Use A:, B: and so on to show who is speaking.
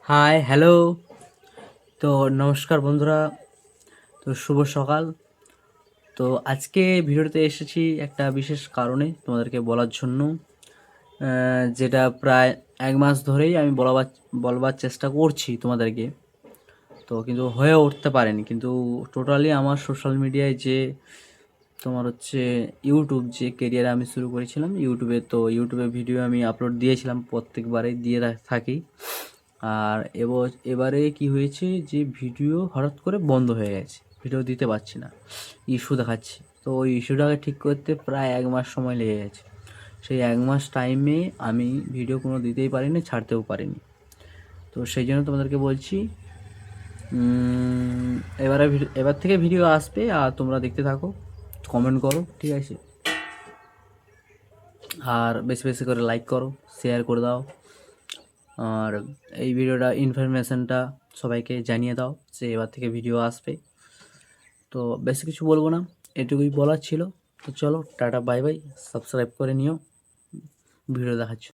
A: High, hello. তো নমস্কার বন্ধুরা। তো শুভ সকাল। তো আজকে ভিডিওতে এসেছি একটা বিশেষ কারণে তোমাদেরকে বলার জন্য, যেটা প্রায় 1 মাস ধরেই আমি বলবার চেষ্টা করছি তোমাদেরকে। তো কিন্তু হয়ে উঠতে পারেনি। কিন্তু টোটালি আমার সোশ্যাল মিডিয়ায় যে তোমার হচ্ছে ইউটিউব যে কেরিয়ার আমি শুরু করেছিলাম ইউটিউবে, তো ইউটিউবে ভিডিও আমি আপলোড দিয়েছিলাম, প্রত্যেকবারেই দিয়ে থাকি। আর এবারে কি হয়েছে যে ভিডিও হঠাৎ করে বন্ধ হয়ে গেছে, ভিডিও দিতে পারছি না, ইস্যু দেখাচ্ছে। তো ওই ইস্যুটাকে ঠিক করতে প্রায় 1 মাস সময় লেগে গেছে। সেই 1 মাস টাইমে আমি ভিডিও কোনো দিতেই পারিনি, ছাড়তেও পারিনি। তো সেই জন্য তোমাদেরকে বলছি, এবারে এবার থেকে ভিডিও আসবে আর তোমরা দেখতে থাকো, কমেন্ট করো, ঠিক আছে? আর বেশি বেশি করে লাইক করো, শেয়ার করে দাও। আর এই ভিডিওটা ইনফরমেশনটা সবাইকে জানিয়ে দাও যে এবার থেকে ভিডিও আসবে। তো বেশি কিছু বলবো না, এটুকুই বলার ছিল। তো চলো, টাটা, বাই বাই। সাবস্ক্রাইব করে নিও ভিডিও দেখার জন্য।